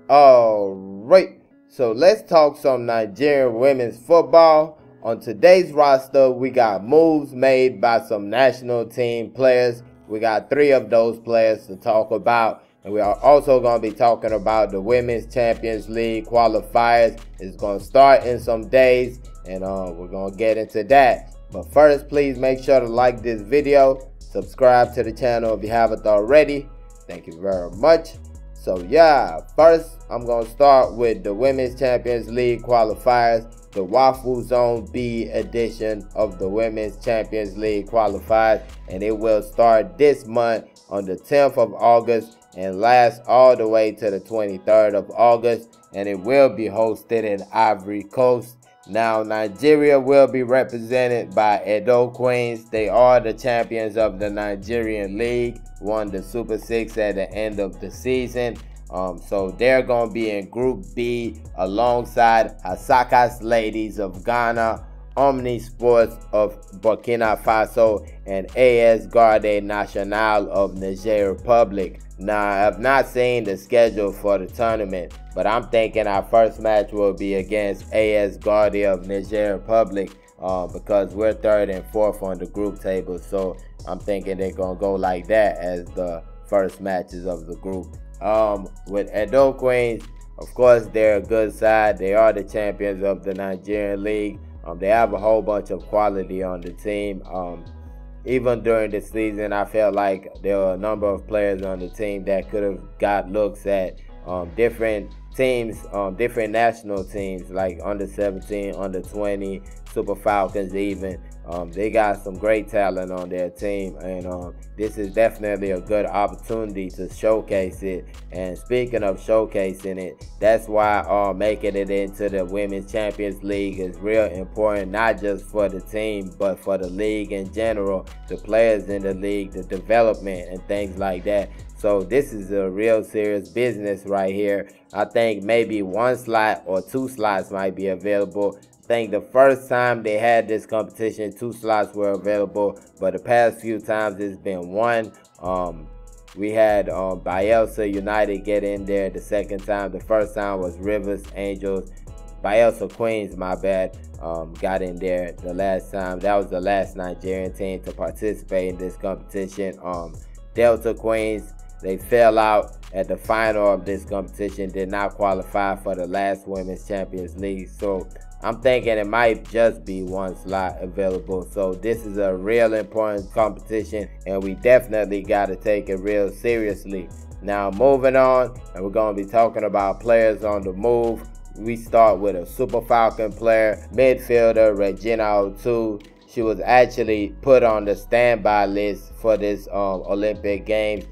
Alright, so let's talk some Nigerian women's football. On today's roster, we got moves made by some national team players. We got 3 of those players to talk about. And we are also going to be talking about the Women's Champions League qualifiers. It's going to start in some days, and we're going to get into that. But first, please make sure to like this video. Subscribe to the channel if you haven't already. Thank you very much. So yeah, first I'm going to start with the Women's Champions League qualifiers, the Waffle Zone B edition of the Women's Champions League qualifiers, and it will start this month on the 10th of August and last all the way to the 23rd of August, and it will be hosted in Ivory Coast. Now, Nigeria will be represented by Edo Queens. They are the champions of the Nigerian League, won the Super 6 at the end of the season. So they're going to be in Group B alongside Asakas Ladies of Ghana, Omni Sports of Burkina Faso, and AS Garde Nationale of Niger Republic. Now, I've not seen the schedule for the tournament, but I'm thinking our first match will be against AS Garde of Niger Republic because we're 3rd and 4th on the group table. So I'm thinking they're going to go like that as the first matches of the group. With Edo Queens, of course, they're a good side. They are the champions of the Nigerian League. They have a whole bunch of quality on the team. Even during the season, I felt like there were a number of players on the team that could have got looks at different teams, different national teams like under 17, under 20, Super Falcons even. They got some great talent on their team, and this is definitely a good opportunity to showcase it. And speaking of showcasing it, that's why making it into the Women's Champions League is real important, not just for the team, but for the league in general, the players in the league, the development and things like that. So this is a real serious business right here. I think maybe 1 slot or 2 slots might be available. I think the first time they had this competition, 2 slots were available, but the past few times it's been 1. We had Bielsa United get in there the second time. The first time was Rivers Angels. Bielsa Queens, my bad, got in there the last time. That was the last Nigerian team to participate in this competition. Delta Queens, they fell out at the final of this competition, did not qualify for the last Women's Champions League. So I'm thinking it might just be 1 slot available. So this is a real important competition, and we definitely got to take it real seriously. Now moving on, and we're going to be talking about players on the move. We start with a Super Falcon player, midfielder Regina Otu. She was actually put on the standby list for this Olympic Games.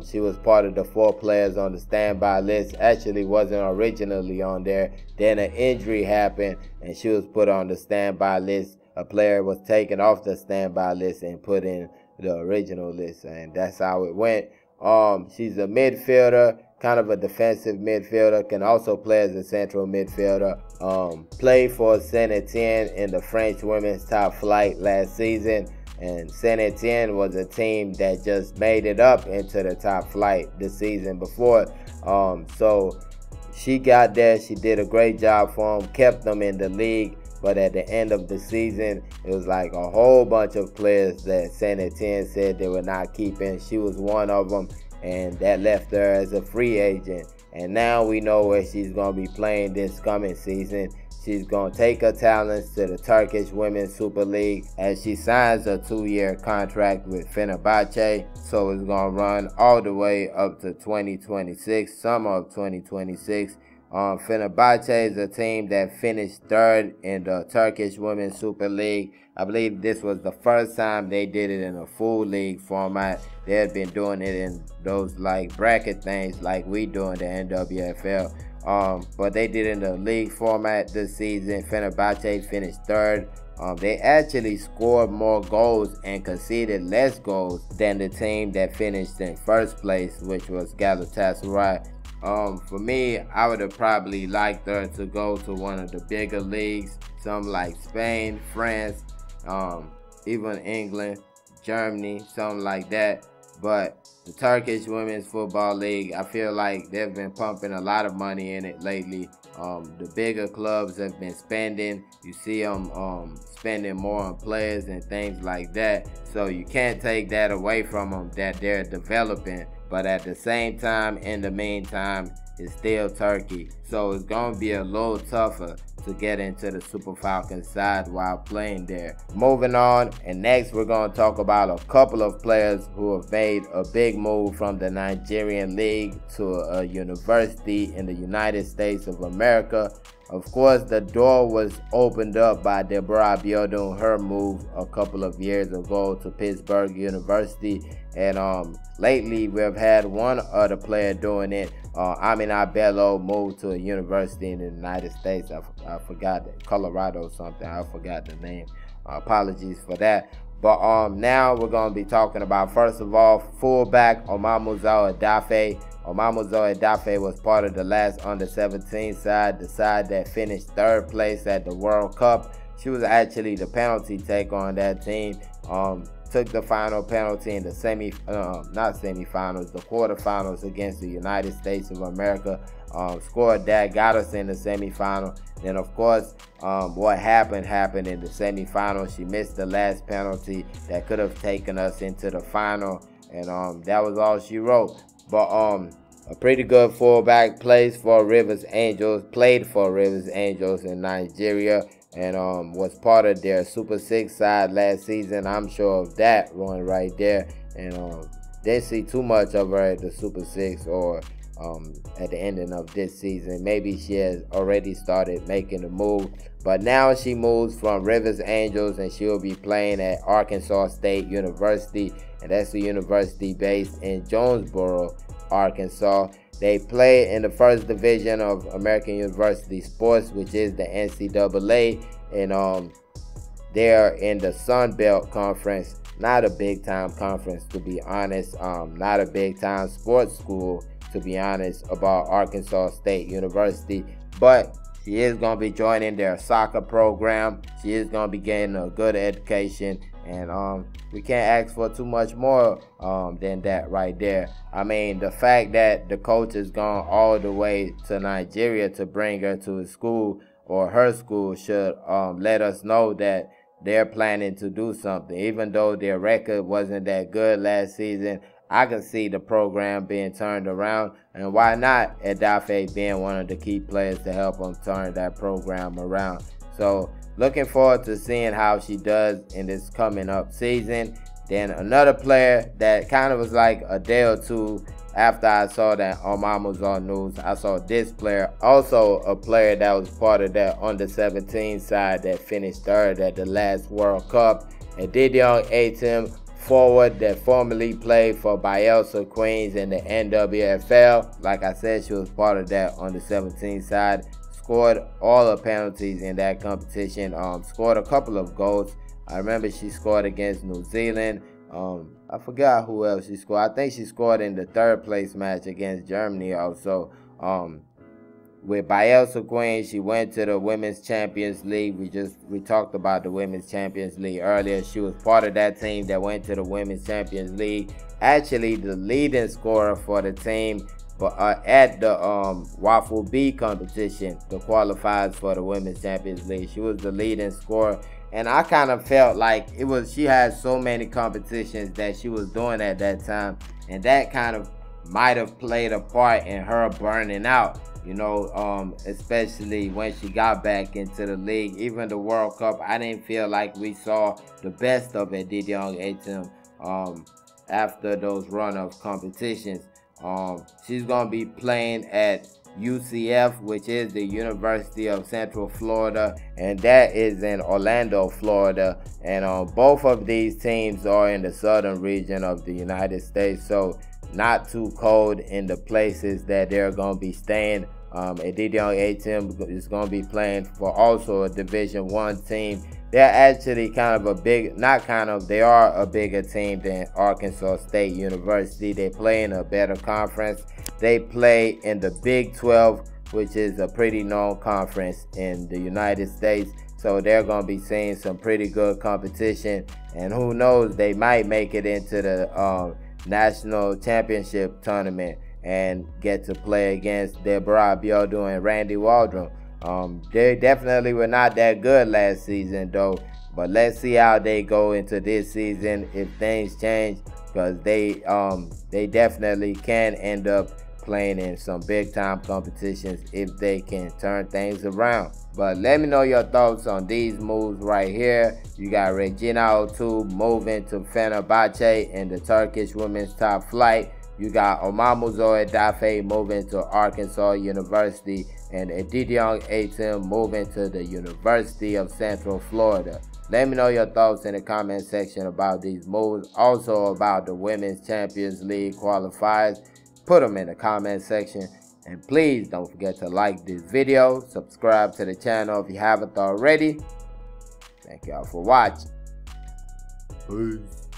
She was part of the 4 players on the standby list. Actually wasn't originally on there. Then an injury happened and she was put on the standby list. A player was taken off the standby list and put in the original list, and that's how it went. She's a midfielder, kind of a defensive midfielder, can also play as a central midfielder. Played for Saint Etienne in the French women's top flight last season. And Saint Etienne was a team that just made it up into the top flight the season before. So she got there. She did a great job for them, kept them in the league. But at the end of the season, it was like a whole bunch of players that Saint Etienne said they were not keeping. She was one of them, and that left her as a free agent. And now we know where she's going to be playing this coming season. She's going to take her talents to the Turkish Women's Super League as she signs a 2-year contract with Fenerbahce. So it's going to run all the way up to 2026, summer of 2026. Fenerbahce is a team that finished 3rd in the Turkish Women's Super League. I believe this was the first time they did it in a full league format. They had been doing it in those like bracket things like we do in the NWFL. But they did it in the league format this season. Fenerbahce finished 3rd. They actually scored more goals and conceded less goals than the team that finished in 1st place, which was Galatasaray. For me, I would have probably liked her to go to one of the bigger leagues, some like Spain, France, even England, Germany, something like that. But the Turkish Women's Football League, I feel like they've been pumping a lot of money in it lately. The bigger clubs have been spending. You see them spending more on players and things like that. So you can't take that away from them that they're developing. But at the same time, in the meantime, it's still Turkey. So it's going to be a little tougher to get into the Super Falcons side while playing there. Moving on, and next we're going to talk about a couple of players who have made a big move from the Nigerian league to a university in the United States of America. Of course, the door was opened up by Deborah Abiodun, her move a couple of years ago to Pittsburgh University. And lately we've had one other player doing it. Amina Bello moved to a university in the United States. I forgot that, Colorado something. I forgot the name. Apologies for that. But now we're going to be talking about, first of all, fullback Omamuzo Edafe. Omamuzo Edafe was part of the last under-17 side, the side that finished third place at the World Cup. She was actually the penalty taker on that team. Took the final penalty in the the quarterfinals against the United States of America. Scored that, got us in the semifinal. Then, of course, what happened in the semifinal. She missed the last penalty that could have taken us into the final, and that was all she wrote. But a pretty good fullback, played for Rivers Angels in Nigeria, and was part of their Super 6 side last season. I'm sure of that one right there. And didn't see too much of her at the Super 6 or at the ending of this season. Maybe she has already started making the move. But now she moves from Rivers Angels and she'll be playing at Arkansas State University. And that's a university based in Jonesboro, Arkansas. They play in the first division of American University Sports, which is the NCAA, and they're in the Sun Belt Conference. Not a big-time conference, to be honest. Not a big-time sports school, to be honest, about Arkansas State University. But she is going to be joining their soccer program. She is going to be getting a good education. And we can't ask for too much more than that right there. I mean, the fact that the coach has gone all the way to Nigeria to bring her to his school or her school should let us know that they're planning to do something. Even though their record wasn't that good last season, I can see the program being turned around. And why not Edafe being one of the key players to help them turn that program around. So looking forward to seeing how she does in this coming up season. Then another player that kind of was like a day or two after I saw that Omamuzo news, I saw this player, also a player that was part of that under-17 side that finished third at the last World Cup. And Didion Atim, forward that formerly played for Bielsa Queens in the NWFL. Like I said, she was part of that under-17 side. Scored all the penalties in that competition. Scored a couple of goals. I remember she scored against New Zealand. I forgot who else she scored. I think she scored in the third place match against Germany also. With Bielsa Queen, she went to the Women's Champions League. We talked about the Women's Champions League earlier. She was part of that team that went to the Women's Champions League. Actually, the leading scorer for the team, but at the Waffle B competition, the qualifiers for the Women's Champions League, she was the leading scorer. And I kind of felt like she had so many competitions that she was doing at that time, and that kind of might have played a part in her burning out, you know, especially when she got back into the league. Even the World Cup, I didn't feel like we saw the best of it, Didion Atim, after those run of competitions. She's going to be playing at UCF, which is the University of Central Florida, and that is in Orlando, Florida. And both of these teams are in the southern region of the United States, so not too cold in the places that they're going to be staying. Didion Atim is going to be playing for also a Division I team. They're actually kind of a big, not kind of, they are a bigger team than Arkansas State University. They play in a better conference. They play in the Big 12, which is a pretty known conference in the United States. So they're going to be seeing some pretty good competition. And who knows, they might make it into the national championship tournament and get to play against Deborah Abiodun and Randy Waldron. They definitely were not that good last season though, but let's see how they go into this season if things change, because they definitely can end up playing in some big time competitions if they can turn things around. But let me know your thoughts on these moves right here. You got Regina Otu moving to Fenerbahce in the Turkish women's top flight. You got Omamuzo Edafe moving to Arkansas University, and Edidiong Atim moving to the University of Central Florida. Let me know your thoughts in the comment section about these moves. Also about the Women's Champions League qualifiers. Put them in the comment section. And please don't forget to like this video. Subscribe to the channel if you haven't already. Thank y'all for watching. Peace.